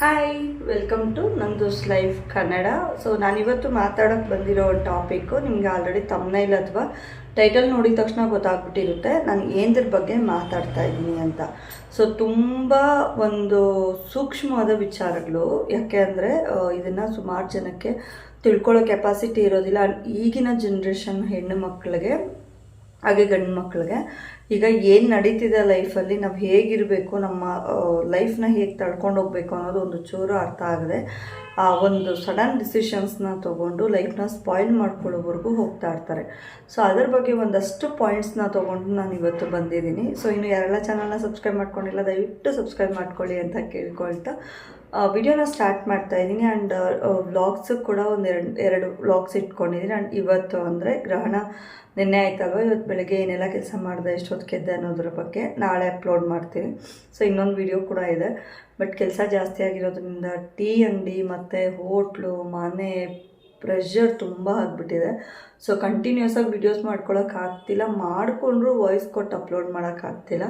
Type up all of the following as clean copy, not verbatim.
Hi, welcome to Nandu's life Kannada. So ನಾನಿವತ್ತು ಮಾತಾಡೋಕ್ಕೆ ಬಂದಿರೋ ಟಾಪಿಕ್ಕು ನಿಮಗೆ ಆಲ್ರೆಡಿ ತಮ್ನೈಲ್ ಅಥವಾ ಟೈಟಲ್ ನೋಡಿದ ತಕ್ಷಣ ಗೊತ್ತಾಗ್ಬಿಟ್ಟಿರುತ್ತೆ ನಾನು ಏನದ್ರ ಬಗ್ಗೆ ಮಾತಾಡ್ತಾ ಇದ್ದೀನಿ ಅಂತ. ಸೊ ತುಂಬ ಒಂದು ಸೂಕ್ಷ್ಮವಾದ ವಿಚಾರಗಳು, ಯಾಕೆ ಅಂದರೆ ಇದನ್ನು ಸುಮಾರು ಜನಕ್ಕೆ ತಿಳ್ಕೊಳ್ಳೋ ಕೆಪಾಸಿಟಿ ಇರೋದಿಲ್ಲ. ಈಗಿನ ಜನ್ರೇಷನ್ ಹೆಣ್ಣು ಮಕ್ಕಳಿಗೆ ಹಾಗೆ ಗಂಡು ಮಕ್ಕಳಿಗೆ ಈಗ ಏನು ನಡೀತಿದೆ ಲೈಫಲ್ಲಿ, ನಾವು ಹೇಗಿರಬೇಕು, ನಮ್ಮ ಲೈಫ್ನ ಹೇಗೆ ತಳ್ಕೊಂಡು ಹೋಗ್ಬೇಕು ಅನ್ನೋದು ಒಂದು ಚೂರು ಅರ್ಥ ಆಗದೆ ಆ ಒಂದು ಸಡನ್ ಡಿಸಿಷನ್ಸ್ನ ತೊಗೊಂಡು ಲೈಫ್ನ ಸ್ಪಾಯ್ಲ್ ಮಾಡ್ಕೊಳ್ಳೋವರೆಗೂ ಹೋಗ್ತಾ ಇರ್ತಾರೆ. ಸೊ ಅದರ ಬಗ್ಗೆ ಒಂದಷ್ಟು ಪಾಯಿಂಟ್ಸ್ನ ತೊಗೊಂಡು ನಾನು ಇವತ್ತು ಬಂದಿದ್ದೀನಿ. ಸೊ ಇನ್ನು ಯಾರೆಲ್ಲ ಚಾನಲ್ನ ಸಬ್ಸ್ಕ್ರೈಬ್ ಮಾಡ್ಕೊಂಡಿಲ್ಲ ದಯವಿಟ್ಟು ಸಬ್ಸ್ಕ್ರೈಬ್ ಮಾಡ್ಕೊಳ್ಳಿ ಅಂತ ಕೇಳ್ಕೊಳ್ತಾ ವಿಡಿಯೋನ ಸ್ಟಾರ್ಟ್ ಮಾಡ್ತಾ ಇದ್ದೀನಿ. ಆ್ಯಂಡ್ ವ್ಲಾಗ್ಸು ಕೂಡ ಎರಡು ವ್ಲಾಗ್ಸ್ ಇಟ್ಕೊಂಡಿದ್ದೀನಿ. ಆ್ಯಂಡ್ ಇವತ್ತು ಅಂದರೆ ಗ್ರಹಣ ನಿನ್ನೆ ಆಯ್ತಲ್ವ, ಇವತ್ತು ಬೆಳಗ್ಗೆ ಏನೆಲ್ಲ ಕೆಲಸ ಮಾಡಿದೆ, ಎಷ್ಟೊತ್ತಿಗೆ ಎದ್ದೆ ಅನ್ನೋದ್ರ ಬಗ್ಗೆ ನಾಳೆ ಅಪ್ಲೋಡ್ ಮಾಡ್ತೀನಿ. ಸೊ ಇನ್ನೊಂದು ವಿಡಿಯೋ ಕೂಡ ಇದೆ. ಬಟ್ ಕೆಲಸ ಜಾಸ್ತಿ ಆಗಿರೋದ್ರಿಂದ ಟೀ ಅಂಗಡಿ ಮತ್ತು ಹೋಟ್ಲು ಮನೆ ಪ್ರೆಷರ್ ತುಂಬ ಆಗಿಬಿಟ್ಟಿದೆ. ಸೊ ಕಂಟಿನ್ಯೂಸ್ ಆಗಿ ವಿಡಿಯೋಸ್ ಮಾಡ್ಕೊಳಕ್ಕಾಗ್ತಿಲ್ಲ, ಮಾಡಿಕೊಂಡ್ರೂ ವಾಯ್ಸ್ ಕೊಟ್ಟು ಅಪ್ಲೋಡ್ ಮಾಡೋಕ್ಕಾಗ್ತಿಲ್ಲ.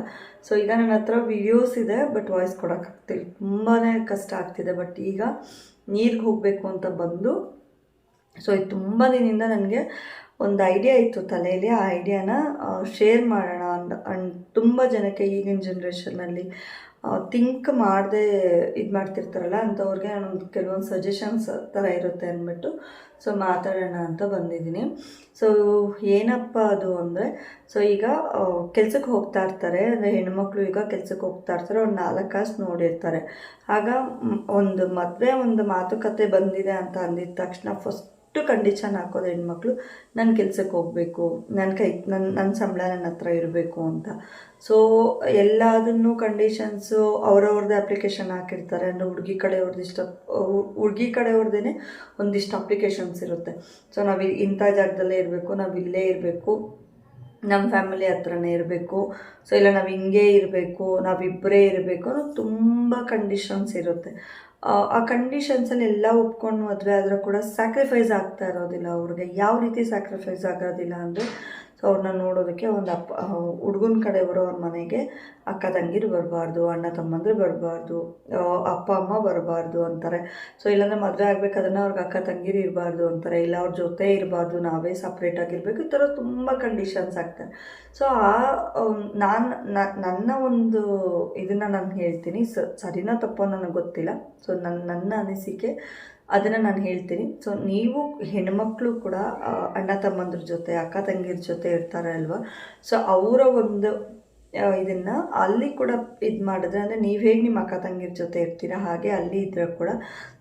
ಸೊ ಈಗ ನನ್ನ ಹತ್ರ ವಿಡಿಯೋಸ್ ಇದೆ ಬಟ್ ವಾಯ್ಸ್ ಕೊಡೋಕ್ಕಾಗ್ತಿಲ್ಲ, ತುಂಬಾ ಕಷ್ಟ ಆಗ್ತಿದೆ. ಬಟ್ ಈಗ ನೀರಿಗೆ ಹೋಗಬೇಕು ಅಂತ ಬಂದು, ಸೊ ಇದು ತುಂಬ ದಿನದಿಂದ ನನಗೆ ಒಂದು ಐಡಿಯಾ ಇತ್ತು ತಲೆಯಲ್ಲಿ. ಆ ಐಡಿಯಾನ ಶೇರ್ ಮಾಡೋಣ ಅಂಡ್ ತುಂಬ ಜನಕ್ಕೆ ಈಗಿನ ಜನ್ರೇಷನ್ನಲ್ಲಿ ಥಿಂಕ್ ಮಾಡದೆ ಇದು ಮಾಡ್ತಿರ್ತಾರಲ್ಲ ಅಂಥವ್ರಿಗೆ ನಾನೊಂದು ಕೆಲವೊಂದು ಸಜೆಷನ್ಸ್ ಥರ ಇರುತ್ತೆ ಅಂದ್ಬಿಟ್ಟು ಸೊ ಮಾತಾಡೋಣ ಅಂತ ಬಂದಿದ್ದೀನಿ. ಸೊ ಏನಪ್ಪ ಅದು ಅಂದರೆ, ಸೊ ಈಗ ಕೆಲ್ಸಕ್ಕೆ ಹೋಗ್ತಾ ಇರ್ತಾರೆ, ಅಂದರೆ ಹೆಣ್ಮಕ್ಳು ಈಗ ಕೆಲ್ಸಕ್ಕೆ ಹೋಗ್ತಾ ಇರ್ತಾರೆ, ಒಂದು 4 ಕಾಸು ನೋಡಿರ್ತಾರೆ. ಆಗ ಒಂದು ಮದುವೆ ಒಂದು ಮಾತುಕತೆ ಬಂದಿದೆ ಅಂತ ಅಂದಿದ ತಕ್ಷಣ ಫಸ್ಟ್ ಕಂಡೀಷನ್ ಹಾಕೋದು ಹೆಣ್ಮಕ್ಳು, ನನ್ನ ಕೆಲ್ಸಕ್ಕೆ ಹೋಗಬೇಕು, ನನ್ನ ಸಂಬಳ ನನ್ನ ಹತ್ರ ಇರಬೇಕು ಅಂತ. ಸೊ ಎಲ್ಲದನ್ನು ಕಂಡೀಷನ್ಸು ಅವ್ರವ್ರದ್ದೇ ಅಪ್ಲಿಕೇಶನ್ ಹಾಕಿರ್ತಾರೆ. ಅಂದರೆ ಹುಡುಗಿ ಕಡೆಯವ್ರದ್ದೇ ಒಂದಿಷ್ಟು ಅಪ್ಲಿಕೇಶನ್ಸ್ ಇರುತ್ತೆ. ಸೊ ನಾವು ಇಂಥ ಜಾಗದಲ್ಲೇ ಇರಬೇಕು, ನಾವು ಇಲ್ಲೇ ಇರಬೇಕು, ನಮ್ಮ ಫ್ಯಾಮಿಲಿ ಹತ್ರನೇ ಇರಬೇಕು, ಸೊ ಇಲ್ಲ ನಾವು ಹಿಂಗೇ ಇರಬೇಕು, ನಾವಿಬ್ಬರೇ ಇರಬೇಕು ಅನ್ನೋ ತುಂಬ ಕಂಡೀಷನ್ಸ್ ಇರುತ್ತೆ. ಆ ಕಂಡೀಷನ್ಸಲ್ಲಿ ಎಲ್ಲ ಒಪ್ಕೊಂಡು ಮದುವೆ ಆದರೂ ಕೂಡ ಸ್ಯಾಕ್ರಿಫೈಸ್ ಆಗ್ತಾ ಇರೋದಿಲ್ಲ ಅವ್ರಿಗೆ. ಯಾವ ರೀತಿ ಸ್ಯಾಕ್ರಿಫೈಸ್ ಆಗೋದಿಲ್ಲ ಅಂದರೆ, ಸೊ ಅವ್ರನ್ನ ನೋಡೋದಕ್ಕೆ ಒಂದು ಹುಡುಗನ ಕಡೆಯವರು ಅವ್ರ ಮನೆಗೆ ಅಕ್ಕ ತಂಗಿರು ಬರಬಾರ್ದು, ಅಣ್ಣ ತಮ್ಮಂದ್ರೆ ಬರಬಾರ್ದು, ಅಪ್ಪ ಅಮ್ಮ ಬರಬಾರ್ದು ಅಂತಾರೆ. ಸೊ ಇಲ್ಲಾಂದರೆ ಮದುವೆ ಆಗಬೇಕಾದ್ರೆ ಅವ್ರಿಗೆ ಅಕ್ಕ ತಂಗಿರು ಇರಬಾರ್ದು ಅಂತಾರೆ, ಇಲ್ಲ ಅವ್ರ ಜೊತೆ ಇರಬಾರ್ದು, ನಾವೇ ಸಪ್ರೇಟಾಗಿರಬೇಕು, ಈ ಥರ ತುಂಬ ಕಂಡೀಷನ್ಸ್ ಆಗ್ತಾರೆ. ಸೊ ನನ್ನ ಒಂದು ಇದನ್ನು ನಾನು ಹೇಳ್ತೀನಿ. ಸರಿನೋ ತಪ್ಪೋ ನನಗೆ ಗೊತ್ತಿಲ್ಲ. ಸೊ ನನ್ನ ಅನಿಸಿಕೆ ಅದನ್ನು ನಾನು ಹೇಳ್ತೀನಿ. ಸೊ ನೀವು ಹೆಣ್ಮಕ್ಳು ಕೂಡ ಅಣ್ಣ ತಮ್ಮಂದ್ರ ಜೊತೆ ಅಕ್ಕ ತಂಗಿರ ಜೊತೆ ಇರ್ತಾರೆ ಅಲ್ವಾ, ಸೊ ಅವರ ಒಂದು ಇದನ್ನು ಅಲ್ಲಿ ಕೂಡ ಇದು ಮಾಡಿದ್ರೆ, ಅಂದರೆ ನೀವು ಹೇಗೆ ನಿಮ್ಮ ಅಕ್ಕ ತಂಗಿರ ಜೊತೆ ಇರ್ತೀರ ಹಾಗೆ ಅಲ್ಲಿ ಇದ್ದರೆ ಕೂಡ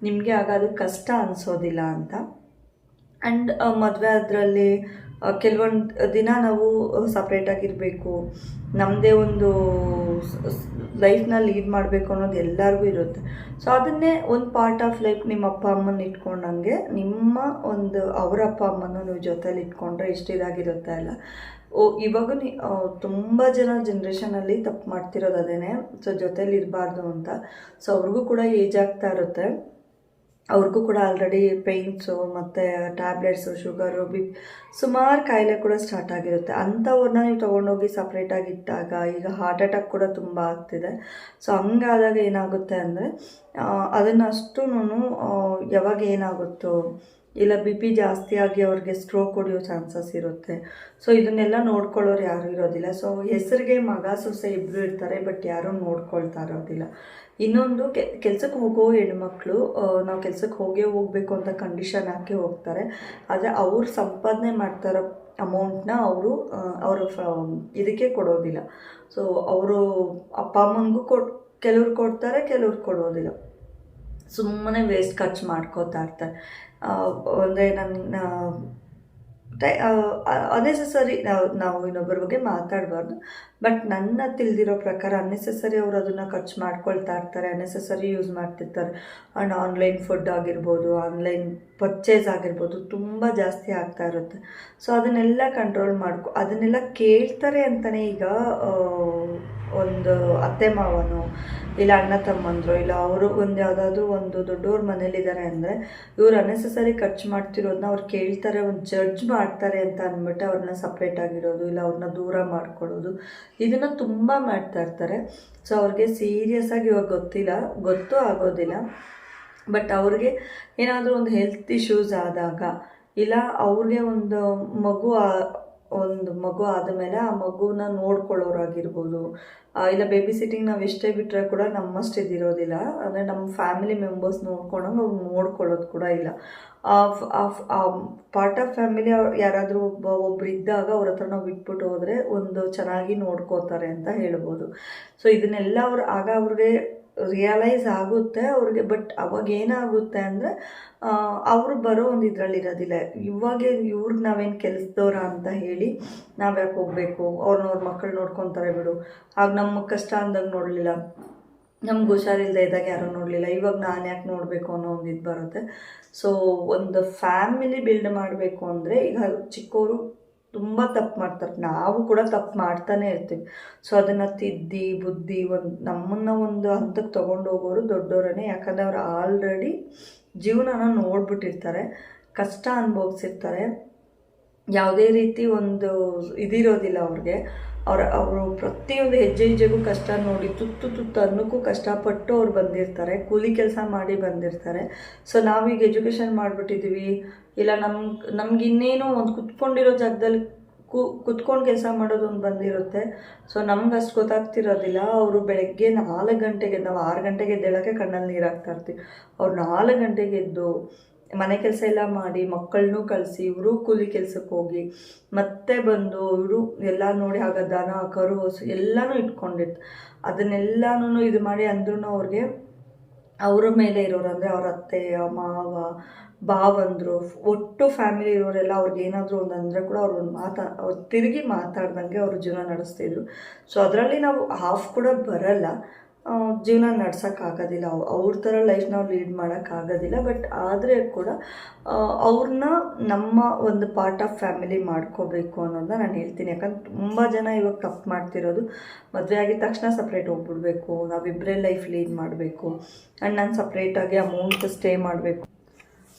ನಿಮಗೆ ಆಗ ಅದು ಕಷ್ಟ ಅನಿಸೋದಿಲ್ಲ ಅಂತ. ಆ್ಯಂಡ್ ಮದುವೆ ಅದರಲ್ಲಿ ಕೆಲವೊಂದು ದಿನ ನಾವು ಸಪ್ರೇಟಾಗಿರಬೇಕು, ನಮ್ಮದೇ ಒಂದು ಲೈಫ್ನ ಲೀಡ್ ಮಾಡಬೇಕು ಅನ್ನೋದು ಎಲ್ಲರಿಗೂ ಇರುತ್ತೆ. ಸೊ ಅದನ್ನೇ ಒಂದು ಪಾರ್ಟ್ ಆಫ್ ಲೈಫ್ ನಿಮ್ಮ ಅಪ್ಪ ಅಮ್ಮನ ಇಟ್ಕೊಂಡಂಗೆ ನಿಮ್ಮ ಒಂದು ಅವರ ಅಪ್ಪ ಅಮ್ಮನ ನೀವು ಜೊತೇಲಿ ಇಟ್ಕೊಂಡ್ರೆ ಎಷ್ಟು ಇದಾಗಿರುತ್ತೆ ಅಲ್ಲ. ಇವಾಗ ತುಂಬ ಜನ್ರೇಷನಲ್ಲಿ ತಪ್ಪು ಮಾಡ್ತಿರೋದು ಅದೇನೆ. ಸೊ ಜೊತೇಲಿ ಇರಬಾರ್ದು ಅಂತ. ಸೊ ಅವ್ರಿಗೂ ಕೂಡ ಏಜ್ ಆಗ್ತಾ ಇರುತ್ತೆ, ಅವ್ರಿಗೂ ಕೂಡ ಆಲ್ರೆಡಿ ಪೇಯ್ನ್ಸು ಮತ್ತು ಟ್ಯಾಬ್ಲೆಟ್ಸು, ಶುಗರು, ಸುಮಾರು ಕಾಯಿಲೆ ಕೂಡ ಸ್ಟಾರ್ಟ್ ಆಗಿರುತ್ತೆ. ಅಂಥವ್ರನ್ನ ನೀವು ತೊಗೊಂಡೋಗಿ ಸಪ್ರೇಟಾಗಿ ಇಟ್ಟಾಗ ಈಗ ಹಾರ್ಟ್ ಅಟ್ಯಾಕ್ ಕೂಡ ತುಂಬ ಆಗ್ತಿದೆ. ಸೊ ಹಂಗಾದಾಗ ಏನಾಗುತ್ತೆ ಅಂದರೆ ಅದನ್ನು ಅಷ್ಟೂ ಯಾವಾಗ ಏನಾಗುತ್ತೋ, ಇಲ್ಲ BP ಜಾಸ್ತಿ ಆಗಿ ಅವ್ರಿಗೆ ಸ್ಟ್ರೋಕ್ ಹೊಡೆಯೋ ಚಾನ್ಸಸ್ ಇರುತ್ತೆ. ಸೊ ಇದನ್ನೆಲ್ಲ ನೋಡ್ಕೊಳ್ಳೋರು ಯಾರೂ ಇರೋದಿಲ್ಲ. ಸೊ ಹೆಸರಿಗೆ ಮಗ ಸೊಸೆ ಇಬ್ಬರು ಇರ್ತಾರೆ, ಬಟ್ ಯಾರೂ ನೋಡ್ಕೊಳ್ತಾ ಇರೋದಿಲ್ಲ. ಇನ್ನೊಂದು ಕೆಲ್ಸಕ್ಕೆ ಹೋಗೋ ಹೆಣ್ಮಕ್ಳು, ನಾವು ಕೆಲ್ಸಕ್ಕೆ ಹೋಗಬೇಕು ಅಂತ ಕಂಡೀಷನ್ ಹಾಕಿ ಹೋಗ್ತಾರೆ. ಆದರೆ ಅವ್ರು ಸಂಪಾದನೆ ಮಾಡ್ತಾರೋ ಅಮೌಂಟ್ನ ಅವರ ಇದಕ್ಕೆ ಕೊಡೋದಿಲ್ಲ. ಸೊ ಅವರು ಅಪ್ಪ ಅಮ್ಮನಿಗೂ ಕೆಲವ್ರು ಕೊಡ್ತಾರೆ, ಕೆಲವ್ರು ಕೊಡೋದಿಲ್ಲ. ಸುಮ್ಮನೆ ವೇಸ್ಟ್ ಖರ್ಚು ಮಾಡ್ಕೋತಾ ಇರ್ತಾರೆ. ಅಂದರೆ ನನ್ನ ಅನ್ನೆಸೆಸರಿ ನಾವು ಇನ್ನೊಬ್ಬರ ಬಗ್ಗೆ ಮಾತಾಡಬಾರ್ದು, ಬಟ್ ನನ್ನ ತಿಳಿದಿರೋ ಪ್ರಕಾರ ಅನ್ನೆಸೆಸರಿ ಅವರು ಅದನ್ನು ಖರ್ಚು ಮಾಡ್ಕೊಳ್ತಾ ಇರ್ತಾರೆ, ಅನ್ನೆಸೆಸರಿ ಯೂಸ್ ಮಾಡ್ತಿರ್ತಾರೆ. ಆ್ಯಂಡ್ ಆನ್ಲೈನ್ ಫುಡ್ ಆಗಿರ್ಬೋದು, ಆನ್ಲೈನ್ ಪರ್ಚೇಸ್ ಆಗಿರ್ಬೋದು, ತುಂಬ ಜಾಸ್ತಿ ಆಗ್ತಾ ಇರುತ್ತೆ. ಸೊ ಅದನ್ನೆಲ್ಲ ಕಂಟ್ರೋಲ್ ಅದನ್ನೆಲ್ಲ ಕೇಳ್ತಾರೆ ಅಂತಲೇ ಈಗ ಒಂದು ಅತ್ತೆ ಮಾವನೋ ಇಲ್ಲ ಅಣ್ಣ ತಮ್ಮಂದ್ರು, ಇಲ್ಲ ಅವರು ಒಂದು ಯಾವುದಾದ್ರೂ ಒಂದು ದೊಡ್ಡವ್ರ ಮನೇಲಿದ್ದಾರೆ ಅಂದರೆ ಇವ್ರು ಅನ್ನೆಸೆಸರಿ ಖರ್ಚು ಮಾಡ್ತಿರೋದನ್ನ ಅವ್ರು ಕೇಳ್ತಾರೆ, ಒಂದು ಜಡ್ಜ್ ಮಾಡ್ತಾರೆ ಅಂತ ಅಂದ್ಬಿಟ್ಟು ಅವ್ರನ್ನ ಸಪ್ರೇಟ್ ಆಗಿರೋದು, ಇಲ್ಲ ಅವ್ರನ್ನ ದೂರ ಮಾಡ್ಕೊಳ್ಳೋದು, ಇದನ್ನು ತುಂಬ ಮಾಡ್ತಾ ಇರ್ತಾರೆ. ಸೊ ಅವ್ರಿಗೆ ಸೀರಿಯಸ್ ಆಗಿ ಇವಾಗ ಗೊತ್ತೂ ಆಗೋದಿಲ್ಲ. ಬಟ್ ಅವ್ರಿಗೆ ಏನಾದರೂ ಒಂದು ಹೆಲ್ತ್ ಇಶ್ಯೂಸ್ ಆದಾಗ, ಇಲ್ಲ ಅವ್ರಿಗೆ ಒಂದು ಮಗು ಆದಮೇಲೆ ಆ ಮಗುನ ನೋಡ್ಕೊಳ್ಳೋರಾಗಿರ್ಬೋದು, ಇಲ್ಲ ಬೇಬಿ ಸಿಟ್ಟಿಂಗ್ ನಾವು ಎಷ್ಟೇ ಬಿಟ್ಟರೆ ಕೂಡ ನಮ್ಮಷ್ಟು ಇದಿರೋದಿಲ್ಲ, ಅಂದರೆ ನಮ್ಮ ಫ್ಯಾಮಿಲಿ ಮೆಂಬರ್ಸ್ ನೋಡ್ಕೊಂಡಂಗೆ ಅವ್ರು ನೋಡ್ಕೊಳ್ಳೋದು ಕೂಡ ಇಲ್ಲ. ಪಾರ್ಟ್ ಆಫ್ ಫ್ಯಾಮಿಲಿ ಯಾರಾದರೂ ಒಬ್ರು ಇದ್ದಾಗ ಅವ್ರ ಹತ್ರ ನಾವು ಬಿಟ್ಬಿಟ್ಟು ಹೋದರೆ ಒಂದು ಚೆನ್ನಾಗಿ ನೋಡ್ಕೋತಾರೆ ಅಂತ ಹೇಳ್ಬೋದು. ಸೊ ಇದನ್ನೆಲ್ಲ ಅವ್ರಿಗೆ ರಿಯಲೈಸ್ ಆಗುತ್ತೆ ಅವ್ರಿಗೆ. ಬಟ್ ಅವಾಗ ಏನಾಗುತ್ತೆ ಅಂದರೆ ಅವರು ಬರೋ ಒಂದು ಇದರಲ್ಲಿರೋದಿಲ್ಲ. ಇವ್ರಿಗೆ ನಾವೇನು ಕೆಲಸದವ್ರ ಅಂತ ಹೇಳಿ ನಾವು ಯಾಕೆ ಹೋಗಬೇಕು, ಅವ್ರ ಮಕ್ಕಳು ನೋಡ್ಕೊತಾರೆ ಬಿಡು, ಆಗ ನಮ್ಮ ಕಷ್ಟ ಅಂದಾಗ ನೋಡಲಿಲ್ಲ, ನಮ್ಗೆ ಹುಷಾರಿಲ್ಲದೆ ಇದ್ದಾಗ ಯಾರೂ ನೋಡಲಿಲ್ಲ, ಇವಾಗ ನಾನು ಯಾಕೆ ನೋಡಬೇಕು ಅನ್ನೋ ಒಂದು ಇದು ಬರುತ್ತೆ. ಸೊ ಒಂದು ಫ್ಯಾಮಿಲಿ ಬಿಲ್ಡ್ ಮಾಡಬೇಕು ಅಂದರೆ ಈಗ ಚಿಕ್ಕವರು ತುಂಬ ತಪ್ಪು ಮಾಡ್ತಾರೆ, ನಾವು ಕೂಡ ತಪ್ಪು ಮಾಡ್ತಾನೆ ಇರ್ತೀವಿ. ಸೊ ಅದನ್ನು ತಿದ್ದಿ ಬುದ್ಧಿ ನಮ್ಮನ್ನು ಒಂದು ಹಂತಕ್ಕೆ ತೊಗೊಂಡು ಹೋಗೋರು ದೊಡ್ಡವರೇ. ಯಾಕಂದರೆ ಅವ್ರು ಆಲ್ರೆಡಿ ಜೀವನನ ನೋಡ್ಬಿಟ್ಟಿರ್ತಾರೆ, ಕಷ್ಟ ಅನುಭವಿಸಿರ್ತಾರೆ, ಯಾವುದೇ ರೀತಿ ಒಂದು ಇದಿರೋದಿಲ್ಲ ಅವ್ರಿಗೆ. ಅವರು ಪ್ರತಿಯೊಂದು ಹೆಜ್ಜೆಗೂ ಕಷ್ಟ ನೋಡಿ ತುತ್ತು ಅನ್ನಕ್ಕೂ ಕಷ್ಟಪಟ್ಟು ಅವ್ರು ಬಂದಿರ್ತಾರೆ, ಕೂಲಿ ಕೆಲಸ ಮಾಡಿ ಬಂದಿರ್ತಾರೆ. ಸೊ ನಾವೀಗ ಎಜುಕೇಷನ್ ಮಾಡಿಬಿಟ್ಟಿದ್ದೀವಿ, ಇಲ್ಲ ನಮ್ಗೆ ಇನ್ನೇನೋ ಒಂದು ಕುತ್ಕೊಂಡಿರೋ ಜಾಗದಲ್ಲಿ ಕುತ್ಕೊಂಡು ಕೆಲಸ ಮಾಡೋದು ಒಂದು ಬಂದಿರುತ್ತೆ. ಸೊ ನಮ್ಗೆ ಅಷ್ಟು ಗೊತ್ತಾಗ್ತಿರೋದಿಲ್ಲ. ಅವರು ಬೆಳಗ್ಗೆ 4 ಗಂಟೆಗೆ, ನಾವು 6 ಗಂಟೆಗೆ ಎದ್ದೇಳೋಕ್ಕೆ ಕಣ್ಣಲ್ಲಿ ನೀರು ಹಾಕ್ತಾ ಇರ್ತೀವಿ. ಅವ್ರು 4 ಗಂಟೆಗೆ ಎದ್ದು ಮನೆ ಕೆಲಸ ಎಲ್ಲ ಮಾಡಿ ಮಕ್ಕಳನ್ನೂ ಕಳಿಸಿ ಇವರು ಕೂಲಿ ಕೆಲಸಕ್ಕೆ ಹೋಗಿ ಮತ್ತೆ ಬಂದು ಇವರು ಎಲ್ಲ ನೋಡಿ, ಆಗ ದನ ಕರು ಹಸು ಎಲ್ಲನೂ ಇಟ್ಕೊಂಡಿರ್ತಾರೆ. ಅದನ್ನೆಲ್ಲನೂ ಇದು ಮಾಡಿ ಅಂದ್ರೂ ಅವ್ರಿಗೆ ಅವರ ಮೇಲೆ ಇರೋರು, ಅಂದರೆ ಅವ್ರ ಅತ್ತೆ ಮಾವ ಭಾವಂದರು ಒಟ್ಟು ಫ್ಯಾಮಿಲಿ ಇರೋರೆಲ್ಲ ಅವ್ರಿಗೆ ಏನಾದರೂ ಒಂದು ಅಂದರೆ ಕೂಡ ಅವ್ರು ತಿರುಗಿ ಮಾತಾಡ್ದಂಗೆ ಅವ್ರ ಜೀವನ ನಡೆಸ್ತಿದ್ರು. ಸೊ ಅದರಲ್ಲಿ ನಾವು ಹಾಫ್ ಕೂಡ ಬರಲ್ಲ, ಜೀವನ ನಡ್ಸೋಕ್ಕಾಗೋದಿಲ್ಲ, ಅವ್ರ ಥರ ಲೈಫ್ ನಾವು ಲೀಡ್ ಮಾಡೋಕ್ಕಾಗೋದಿಲ್ಲ. ಬಟ್ ಆದರೆ ಕೂಡ ಅವ್ರನ್ನ ನಮ್ಮ ಒಂದು ಪಾರ್ಟ್ ಆಫ್ ಫ್ಯಾಮಿಲಿ ಮಾಡ್ಕೋಬೇಕು ಅನ್ನೋದನ್ನ ನಾನು ಹೇಳ್ತೀನಿ. ಯಾಕಂದ್ರೆ ತುಂಬ ಜನ ಇವಾಗ ತಪ್ಪು ಮಾಡ್ತಿರೋದು, ಮದುವೆ ಆಗಿದ ತಕ್ಷಣ ಸಪ್ರೇಟ್ ಹೋಗ್ಬಿಡ್ಬೇಕು, ನಾವಿಬ್ಬರೇ ಲೈಫ್ ಲೀಡ್ ಮಾಡಬೇಕು ಆ್ಯಂಡ್ ನಾನು ಸಪ್ರೇಟಾಗಿ ಅಮೌಂಟ್ ಸ್ಟೇ ಮಾಡಬೇಕು.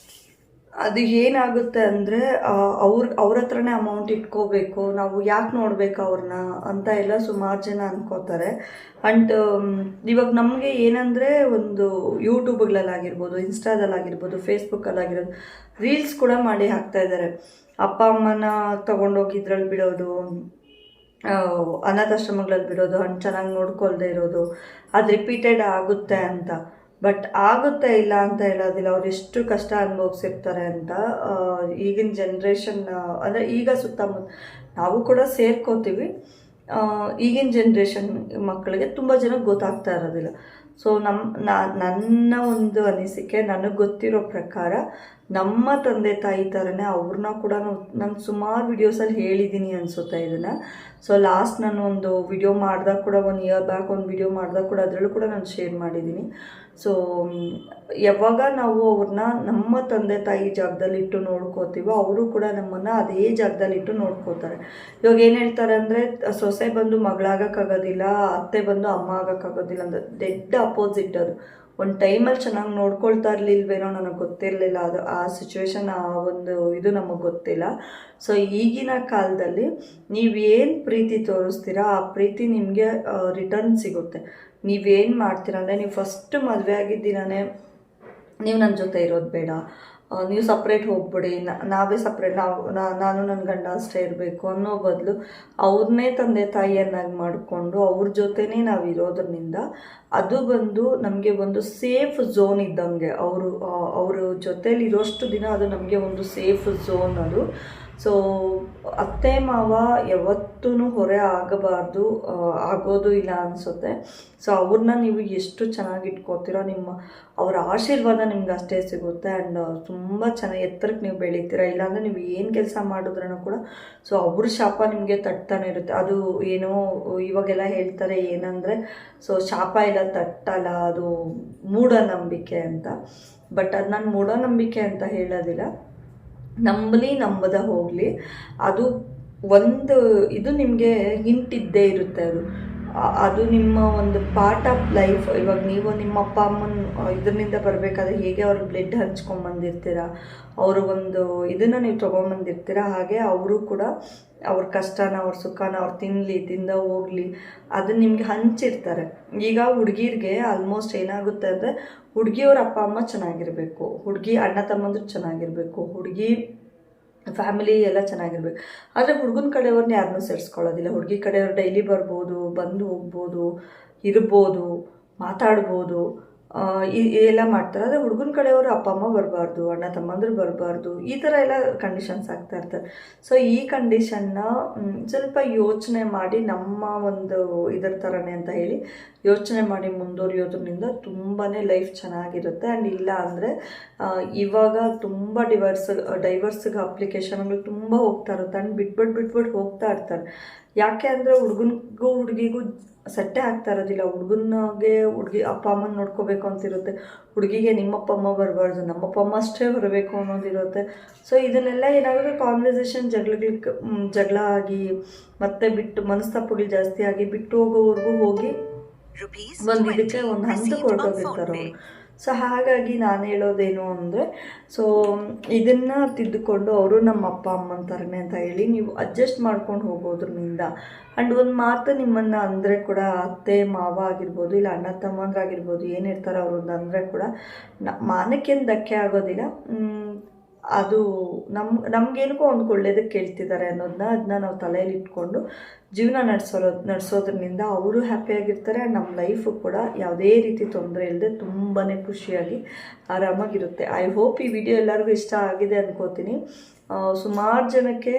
ಅದು ಏನಾಗುತ್ತೆ ಅಂದರೆ ಅವ್ರ ಹತ್ರನೇ ಅಮೌಂಟ್ ಇಟ್ಕೋಬೇಕು, ನಾವು ಯಾಕೆ ನೋಡಬೇಕು ಅವ್ರನ್ನ ಅಂತ ಎಲ್ಲ ಸುಮಾರು ಜನ ಅನ್ಕೋತಾರೆ. ಆ್ಯಂಡ್ ಇವಾಗ ನಮಗೆ ಏನಂದರೆ ಒಂದು ಯೂಟ್ಯೂಬ್ಗಳಲ್ಲಾಗಿರ್ಬೋದು, ಇನ್ಸ್ಟಾದಲ್ಲಾಗಿರ್ಬೋದು, ಫೇಸ್ಬುಕ್ಕಲ್ಲಾಗಿರೋದು ರೀಲ್ಸ್ ಕೂಡ ಮಾಡಿ ಹಾಕ್ತಾಯಿದ್ದಾರೆ. ಅಪ್ಪ ಅಮ್ಮನ ತೊಗೊಂಡೋಗಿ ಇದ್ರಲ್ಲಿ ಬಿಡೋದು, ಅನಾಥಾಶ್ರಮಗಳಲ್ಲಿ ಬಿಡೋದು, ಚೆನ್ನಾಗಿ ನೋಡ್ಕೊಳ್ದೇ ಇರೋದು, ಅದು ರಿಪೀಟೆಡ್ ಆಗುತ್ತೆ ಅಂತ. ಬಟ್ ಆಗುತ್ತೆ ಇಲ್ಲ ಅಂತ ಹೇಳೋದಿಲ್ಲ, ಅವ್ರು ಎಷ್ಟು ಕಷ್ಟ ಅನುಭವಿಸಿರ್ತಾರೆ ಅಂತ. ಈಗಿನ ಜನ್ರೇಷನ್ ಅಂದರೆ ಈಗ ಸುತ್ತಮುತ್ತ ನಾವು ಕೂಡ ಸೇರ್ಕೋತೀವಿ, ಈಗಿನ ಜನ್ರೇಷನ್ ಮಕ್ಕಳಿಗೆ ತುಂಬ ಜನಕ್ಕೆ ಗೊತ್ತಾಗ್ತಾ ಇರೋದಿಲ್ಲ. ಸೊ ನನ್ನ ಒಂದು ಅನಿಸಿಕೆ, ನನಗೆ ಗೊತ್ತಿರೋ ಪ್ರಕಾರ ನಮ್ಮ ತಂದೆ ತಾಯಿ ಥರನೇ ಅವ್ರನ್ನ ಕೂಡ ನಾನು ಸುಮಾರು ವಿಡಿಯೋಸಲ್ಲಿ ಹೇಳಿದ್ದೀನಿ ಅನಿಸುತ್ತೆ ಇದನ್ನು. ಸೊ ಲಾಸ್ಟ್ ನಾನು ಒಂದು ವಿಡಿಯೋ ಮಾಡಿದಾಗ ಕೂಡ 1 ಇಯರ್ ಬ್ಯಾಕ್ ಒಂದು ವಿಡಿಯೋ ಮಾಡಿದಾಗ ಕೂಡ ಅದರಲ್ಲೂ ಕೂಡ ನಾನು ಶೇರ್ ಮಾಡಿದ್ದೀನಿ. ಸೊ ಯಾವಾಗ ನಾವು ಅವ್ರನ್ನ ನಮ್ಮ ತಂದೆ ತಾಯಿ ಜಾಗದಲ್ಲಿಟ್ಟು ನೋಡ್ಕೋತೀವೋ ಅವರು ಕೂಡ ನಮ್ಮನ್ನು ಅದೇ ಜಾಗದಲ್ಲಿಟ್ಟು ನೋಡ್ಕೋತಾರೆ. ಇವಾಗ ಏನು ಹೇಳ್ತಾರೆ ಅಂದರೆ, ಸೊಸೆ ಬಂದು ಮಗಳಾಗೋಕ್ಕಾಗೋದಿಲ್ಲ, ಅತ್ತೆ ಬಂದು ಅಮ್ಮ ಆಗೋಕ್ಕಾಗೋದಿಲ್ಲ ಅಂತ. ಡೆಡ್ ಅಪೋಸಿಟ್ ಅದು. ಒಂದು ಟೈಮಲ್ಲಿ ಚೆನ್ನಾಗಿ ನೋಡ್ಕೊಳ್ತಾ ಇರಲಿಲ್ವೇನೋ, ನನಗೆ ಗೊತ್ತಿರಲಿಲ್ಲ, ಅದು ಆ ಸಿಚುವೇಶನ್, ಆ ಒಂದು ಇದು ನಮಗೆ ಗೊತ್ತಿಲ್ಲ. ಸೊ ಈಗಿನ ಕಾಲದಲ್ಲಿ ನೀವೇನು ಪ್ರೀತಿ ತೋರಿಸ್ತೀರಾ ಆ ಪ್ರೀತಿ ನಿಮಗೆ ರಿಟರ್ನ್ ಸಿಗುತ್ತೆ. ನೀವೇನು ಮಾಡ್ತೀರ ಅಂದರೆ, ನೀವು ಫಸ್ಟ್ ಮದುವೆ ಆಗಿದ್ದೀನೇ ನೀವು ನನ್ನ ಜೊತೆ ಇರೋದು ಬೇಡ, ನೀವು ಸಪ್ರೇಟ್ ಹೋಗ್ಬಿಡಿ, ನಾವೇ ಸಪ್ರೇಟ್, ನಾನು ನನ್ನ ಗಂಡ ಅಷ್ಟೇ ಇರಬೇಕು ಅನ್ನೋ ಬದಲು ಅವ್ರನ್ನೇ ತಂದೆ ತಾಯಿಯನ್ನಾಗಿ ಮಾಡಿಕೊಂಡು ಅವ್ರ ಜೊತೆನೇ ನಾವು ಇರೋದ್ರಿಂದ ಅದು ಬಂದು ನಮಗೆ ಒಂದು ಸೇಫ್ ಝೋನ್ ಇದ್ದಂಗೆ. ಅವ್ರ ಜೊತೇಲಿ ಇರೋಷ್ಟು ದಿನ ಅದು ನಮಗೆ ಒಂದು ಸೇಫ್ ಝೋನ್ ಅದು. ಸೊ ಅತ್ತೆ ಮಾವ ಯಾವತ್ತೂ ಹೊರೆ ಆಗಬಾರ್ದು, ಆಗೋದು ಇಲ್ಲ ಅನಿಸುತ್ತೆ. ಸೊ ಅವ್ರನ್ನ ನೀವು ಎಷ್ಟು ಚೆನ್ನಾಗಿ ಇಟ್ಕೋತೀರೋ ಅವರ ಆಶೀರ್ವಾದ ನಿಮ್ಗೆ ಅಷ್ಟೇ ಸಿಗುತ್ತೆ. ಆ್ಯಂಡ್ ತುಂಬ ಚೆನ್ನಾಗಿ ಎತ್ತರಕ್ಕೆ ನೀವು ಬೆಳಿತೀರ. ಇಲ್ಲಾಂದರೆ ನೀವು ಏನು ಕೆಲಸ ಮಾಡಿದ್ರೂ ಕೂಡ ಸೊ ಅವ್ರ ಶಾಪ ನಿಮಗೆ ತಟ್ತಾನೆ ಇರುತ್ತೆ. ಅದು ಏನೋ ಇವಾಗೆಲ್ಲ ಹೇಳ್ತಾರೆ ಏನಂದರೆ, ಸೊ ಶಾಪ ಎಲ್ಲ ತಟ್ಟಲ್ಲ, ಅದು ಮೂಢನಂಬಿಕೆ ಅಂತ. ಬಟ್ ಅದು ನಾನು ಮೂಢನಂಬಿಕೆ ಅಂತ ಹೇಳೋದಿಲ್ಲ, ನಂಬದ ಹೋಗಲಿ, ಅದು ಒಂದು ಇದು ನಿಮಗೆ ಹಿಂಟಿದ್ದೇ ಇರುತ್ತೆ. ಅದು ಅದು ನಿಮ್ಮ ಒಂದು ಪಾರ್ಟ್ ಆಫ್ ಲೈಫ್. ಇವಾಗ ನೀವು ನಿಮ್ಮ ಅಪ್ಪ ಅಮ್ಮನ ಇದರಿಂದ ಬರಬೇಕಾದ್ರೆ ಹೇಗೆ ಅವ್ರಿಗೆ ಬ್ಲಡ್ ಹಂಚ್ಕೊಂಬಂದಿರ್ತೀರ, ಅವರು ಒಂದು ಇದನ್ನು ನೀವು ತೊಗೊಂಬಂದಿರ್ತೀರ, ಹಾಗೆ ಅವರು ಕೂಡ ಅವ್ರ ಕಷ್ಟನ ಅವ್ರ ಸುಖನ ಅವ್ರು ತಿಂದ ಹೋಗಲಿ ಅದನ್ನು ನಿಮಗೆ ಹಂಚಿರ್ತಾರೆ. ಈಗ ಹುಡುಗಿರಿಗೆ ಆಲ್ಮೋಸ್ಟ್ ಏನಾಗುತ್ತೆ ಅಂದರೆ ಹುಡುಗಿಯವ್ರ ಅಪ್ಪ ಅಮ್ಮ ಚೆನ್ನಾಗಿರಬೇಕು, ಹುಡುಗಿ ಅಣ್ಣ ತಮ್ಮಂದ್ರು ಚೆನ್ನಾಗಿರಬೇಕು, ಹುಡುಗಿ ಫ್ಯಾಮಿಲಿ ಎಲ್ಲ ಚೆನ್ನಾಗಿರ್ಬೇಕು. ಆದರೆ ಹುಡುಗನ ಕಡೆಯವ್ರನ್ನ ಯಾರನ್ನೂ ಸೇರಿಸ್ಕೊಳ್ಳೋದಿಲ್ಲ. ಹುಡುಗಿ ಕಡೆಯವ್ರು ಡೈಲಿ ಬರ್ಬೋದು, ಬಂದು ಹೋಗ್ಬೋದು, ಇರ್ಬೋದು, ಮಾತಾಡ್ಬೋದು, ಎಲ್ಲ ಮಾಡ್ತಾರೆ. ಆದರೆ ಹುಡುಗನ ಕಡೆಯವರು ಅಪ್ಪ ಅಮ್ಮ ಬರಬಾರ್ದು, ಅಣ್ಣ ತಮ್ಮಂದ್ರು ಬರಬಾರ್ದು, ಈ ಥರ ಎಲ್ಲ ಕಂಡೀಷನ್ಸ್ ಆಗ್ತಾ ಇರ್ತಾರೆ. ಸೊ ಈ ಕಂಡೀಷನ್ನ ಸ್ವಲ್ಪ ಯೋಚನೆ ಮಾಡಿ ನಮ್ಮ ಒಂದು ಇದರ ಥರನೇ ಅಂತ ಹೇಳಿ ಯೋಚನೆ ಮಾಡಿ ಮುಂದುವರಿಯೋದ್ರಿಂದ ತುಂಬಾ ಲೈಫ್ ಚೆನ್ನಾಗಿರುತ್ತೆ. ಆ್ಯಂಡ್ ಇಲ್ಲ ಅಂದರೆ ಇವಾಗ ತುಂಬ ಡೈವರ್ಸ್ಗೆ ಅಪ್ಲಿಕೇಶನ್ಗಳು ತುಂಬ ಹೋಗ್ತಾ ಇರುತ್ತೆ. ಆ್ಯಂಡ್ ಬಿಟ್ಬಿಟ್ಟು ಹೋಗ್ತಾ ಇರ್ತಾರೆ. ಯಾಕೆ ಅಂದರೆ ಹುಡುಗನಿಗೂ ಹುಡುಗಿಗೂ ಸೆಟ್ಟೇ ಆಗ್ತಾ ಇರೋದಿಲ್ಲ. ಹುಡುಗಿ ಅಪ್ಪ ಅಮ್ಮನ ನೋಡ್ಕೋಬೇಕು ಅಂತಿರುತ್ತೆ, ಹುಡುಗಿಗೆ ನಿಮ್ಮಪ್ಪ ಅಮ್ಮ ಬರಬಾರ್ದು, ನಮ್ಮಪ್ಪ ಅಮ್ಮ ಅಷ್ಟೇ ಬರಬೇಕು ಅನ್ನೋದಿರುತ್ತೆ. ಸೊ ಇದನ್ನೆಲ್ಲ ಏನಾಗುತ್ತೆ, ಕಾನ್ವರ್ಸೇಷನ್ ಜಗಳ ಆಗಿ ಮತ್ತೆ ಮನಸ್ತಾಪಗಳು ಜಾಸ್ತಿ ಆಗಿ ಬಿಟ್ಟು ಹೋಗೋವರೆಗೂ ಹೋಗಿ ಒಂದು ಹಂತಕ್ಕೆ ಹೊರಟೋಗಿರ್ತಾರೆ ಅವರು. ಸೊ ಹಾಗಾಗಿ ನಾನು ಹೇಳೋದೇನು ಅಂದರೆ, ಸೊ ಇದನ್ನು ತಿದ್ದುಕೊಂಡು ಅವರು ನಮ್ಮ ಅಪ್ಪ ಅಮ್ಮನ ಥರನೇ ಅಂತ ಹೇಳಿ ನೀವು ಅಡ್ಜಸ್ಟ್ ಮಾಡ್ಕೊಂಡು ಹೋಗೋದ್ರಿಂದ. ಆ್ಯಂಡ್ ಒಂದು ಮಾತು ನಿಮ್ಮನ್ನು ಅಂದರೆ ಕೂಡ ಅತ್ತೆ ಮಾವ ಆಗಿರ್ಬೋದು, ಇಲ್ಲ ಅಣ್ಣ ತಮ್ಮಂದ್ರಾಗಿರ್ಬೋದು, ಏನಿರ್ತಾರೆ ಅವ್ರದ್ದು ಅಂದರೆ ಕೂಡ ಮಾನಕ್ಕೇನು ಧಕ್ಕೆ ಆಗೋದಿಲ್ಲ. ಅದು ನಮಗೇನಕ್ಕೋ ಒಂದು ಒಳ್ಳೇದಕ್ಕೆ ಕೇಳ್ತಿದ್ದಾರೆ ಅದನ್ನ ನಾವು ತಲೆಯಲ್ಲಿ ಇಟ್ಕೊಂಡು ಜೀವನ ನಡೆಸೋದ್ರಿಂದ ಅವರು ಹ್ಯಾಪಿಯಾಗಿರ್ತಾರೆ. ಆ್ಯಂಡ್ ನಮ್ಮ ಲೈಫು ಕೂಡ ಯಾವುದೇ ರೀತಿ ತೊಂದರೆ ಇಲ್ಲದೆ ತುಂಬಾ ಖುಷಿಯಾಗಿ ಆರಾಮಾಗಿರುತ್ತೆ. ಐ ಹೋಪ್ ಈ ವಿಡಿಯೋ ಎಲ್ಲರಿಗೂ ಇಷ್ಟ ಆಗಿದೆ ಅನ್ಕೋತೀನಿ. ಸುಮಾರು ಜನಕ್ಕೆ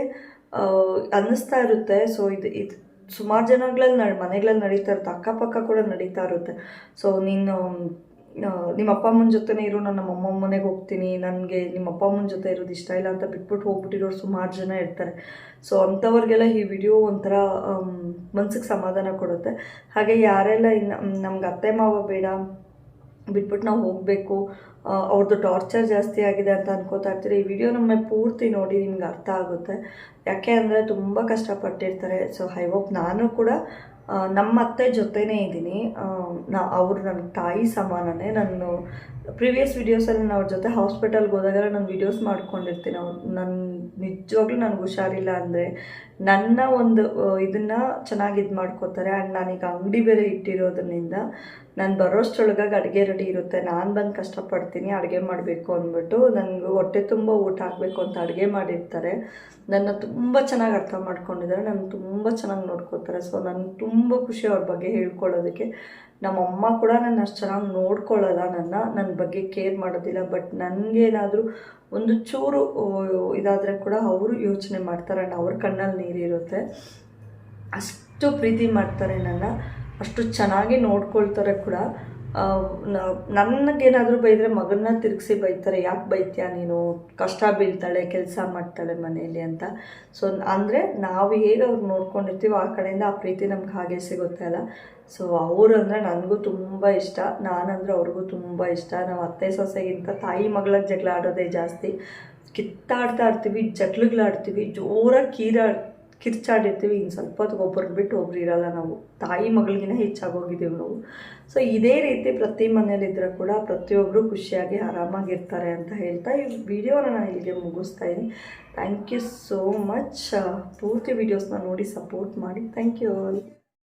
ಅನ್ನಿಸ್ತಾ ಇರುತ್ತೆ. ಸೊ ಇದು ಸುಮಾರು ಮನೆಗಳಲ್ಲಿ ನಡೀತಾ ಇರುತ್ತೆ, ಅಕ್ಕಪಕ್ಕ ಕೂಡ ನಡೀತಾ ಇರುತ್ತೆ. ಸೊ ನೀನು ನಿಮ್ಮ ಅಪ್ಪ ಅಮ್ಮನ ಜೊತೆನೇ ಇರು, ನಾನು ನಮ್ಮ ಅಮ್ಮ ಮನೆಗೆ ಹೋಗ್ತೀನಿ, ನನಗೆ ನಿಮ್ಮ ಅಪ್ಪ ಅಮ್ಮನ ಜೊತೆ ಇರೋದು ಇಷ್ಟ ಇಲ್ಲ ಅಂತ ಬಿಟ್ಬಿಟ್ಟು ಹೋಗ್ಬಿಟ್ಟಿರೋರು ಸುಮಾರು ಜನ ಇರ್ತಾರೆ. ಸೊ ಅಂಥವ್ರಿಗೆಲ್ಲ ಈ ವಿಡಿಯೋ ಒಂಥರ ಮನ್ಸಿಗೆ ಸಮಾಧಾನ ಕೊಡುತ್ತೆ. ಹಾಗೆ ಯಾರೆಲ್ಲ ನಮ್ಗೆ ಅತ್ತೆ ಮಾವ ಬೇಡ, ಬಿಟ್ಬಿಟ್ಟು ನಾವು ಹೋಗಬೇಕು, ಅವ್ರದ್ದು ಟಾರ್ಚರ್ ಜಾಸ್ತಿ ಆಗಿದೆ ಅಂತ ಅನ್ಕೋತಾ ಇರ್ತೀರಿ, ಈ ವಿಡಿಯೋ ನಮ್ಮ ಪೂರ್ತಿ ನೋಡಿ ನಿಮ್ಗೆ ಅರ್ಥ ಆಗುತ್ತೆ. ಯಾಕೆ ಅಂದರೆ ತುಂಬ ಕಷ್ಟಪಟ್ಟಿರ್ತಾರೆ. ಸೊ ಐ ಹೋಪ್ ನಾನು ಕೂಡ ನಮ್ಮ ಅತ್ತೆ ಜೊತೆನೇ ಇದ್ದೀನಿ. ಅವರು ನನ್ನ ತಾಯಿ ಸಮಾನನೇ. ನಾನು ಪ್ರೀವಿಯಸ್ ವೀಡಿಯೋಸಲ್ಲಿ ನಾನು ಅವ್ರ ಜೊತೆ ಹಾಸ್ಪಿಟಲ್ಗೆ ಹೋದಾಗ ನಾನು ವೀಡಿಯೋಸ್ ಮಾಡ್ಕೊಂಡಿರ್ತೀನಿ. ನಿಜವಾಗ್ಲೂ ನನಗೆ ಹುಷಾರಿಲ್ಲ ಅಂದರೆ ನನ್ನ ಒಂದು ಇದನ್ನು ಚೆನ್ನಾಗಿ ಇದು ಮಾಡ್ಕೋತಾರೆ. ಆ್ಯಂಡ್ ನಾನೀಗ ಅಂಗಡಿ ಬೇರೆ ಇಟ್ಟಿರೋದ್ರಿಂದ ನಾನು ಬರೋಷ್ಟರೊಳಗಾಗಿ ಅಡುಗೆ ರೆಡಿ ಇರುತ್ತೆ. ನಾನು ಬಂದು ಕಷ್ಟಪಡ್ತೀನಿ ಅಡುಗೆ ಮಾಡಬೇಕು ಅಂದ್ಬಿಟ್ಟು, ನನಗೆ ಹೊಟ್ಟೆ ತುಂಬ ಊಟ ಆಗಬೇಕು ಅಂತ ಅಡುಗೆ ಮಾಡಿರ್ತಾರೆ. ನನ್ನ ತುಂಬ ಚೆನ್ನಾಗಿ ಅರ್ಥ ಮಾಡ್ಕೊಂಡಿದ್ದಾರೆ, ನನ್ನ ತುಂಬ ಚೆನ್ನಾಗಿ ನೋಡ್ಕೋತಾರೆ. ಸೊ ನನಗೆ ತುಂಬ ಖುಷಿ ಅವ್ರ ಬಗ್ಗೆ ಹೇಳ್ಕೊಳ್ಳೋದಕ್ಕೆ. ನಮ್ಮಮ್ಮ ಕೂಡ ನನ್ನ ಅಷ್ಟು ಚೆನ್ನಾಗಿ ನೋಡ್ಕೊಳ್ಳಲ್ಲ, ನನ್ನ ಬಗ್ಗೆ ಕೇರ್ ಮಾಡೋದಿಲ್ಲ. ಬಟ್ ನನಗೇನಾದರೂ ಒಂದು ಚೂರು ಇದಾದರೆ ಕೂಡ ಅವರು ಯೋಚನೆ ಮಾಡ್ತಾರೆ. ಅವ್ರ ಕಣ್ಣಲ್ಲಿ ನೀರಿರುತ್ತೆ. ಅಷ್ಟು ಪ್ರೀತಿ ಮಾಡ್ತಾರೆ ನನ್ನ, ಅಷ್ಟು ಚೆನ್ನಾಗಿ ನೋಡ್ಕೊಳ್ತಾರೆ ಕೂಡ. ನನಗೇನಾದರೂ ಬೈದರೆ ಮಗನ್ನ ತಿರುಗಿಸಿ ಬೈತಾರೆ, ಯಾಕೆ ಬೈತೀಯ ನೀನು, ಕಷ್ಟ ಬೀಳ್ತಾಳೆ, ಕೆಲಸ ಮಾಡ್ತಾಳೆ ಮನೆಯಲ್ಲಿ ಅಂತ. ಸೊ ಅಂದರೆ ನಾವು ಹೇಗೆ ಅವ್ರು ನೋಡ್ಕೊಂಡಿರ್ತೀವೋ ಆ ಕಡೆಯಿಂದ ಆ ಪ್ರೀತಿ ನಮ್ಗೆ ಹಾಗೆ ಸಿಗುತ್ತೆ ಅಲ್ಲ. ಸೊ ಅವರಂದರೆ ನನಗೂ ತುಂಬ ಇಷ್ಟ, ನಾನಂದರೆ ಅವ್ರಿಗೂ ತುಂಬ ಇಷ್ಟ. ನಾವು ಅತ್ತೆ ಸೊಸೆಗಿಂತ ತಾಯಿ ಮಗಳ ಜಗಳ ಆಡೋದೇ ಜಾಸ್ತಿ. ಕಿತ್ತಾಡ್ತಾ ಇರ್ತೀವಿ, ಜಗಳಾಡ್ತೀವಿ, ಜೋರಾಗಿ ಕಿರ್ಚಾಡಿರ್ತೀವಿ. ಇನ್ನು ಸ್ವಲ್ಪ ಹೊತ್ತಿಗೆ ಒಬ್ಬರಿಗೆ ಬಿಟ್ಟು ಒಬ್ರು ಇರಲ್ಲ. ನಾವು ತಾಯಿ ಮಗಳಿಗಿನ ಹೆಚ್ಚಾಗೋಗಿದ್ದೀವಿ ನಾವು. ಸೊ ಇದೇ ರೀತಿ ಪ್ರತಿ ಮನೇಲಿದ್ದರೆ ಕೂಡ ಪ್ರತಿಯೊಬ್ಬರು ಖುಷಿಯಾಗಿ ಆರಾಮಾಗಿರ್ತಾರೆ ಅಂತ ಹೇಳ್ತಾ ಈ ವಿಡಿಯೋನ ನಾನು ಇಲ್ಲಿಗೆ ಮುಗಿಸ್ತಾ ಇದ್ದೀನಿ. Thank you so much. ಪೂರ್ತಿ ವೀಡಿಯೋಸ್ನ ನೋಡಿ ಸಪೋರ್ಟ್ ಮಾಡಿ. Thank you all.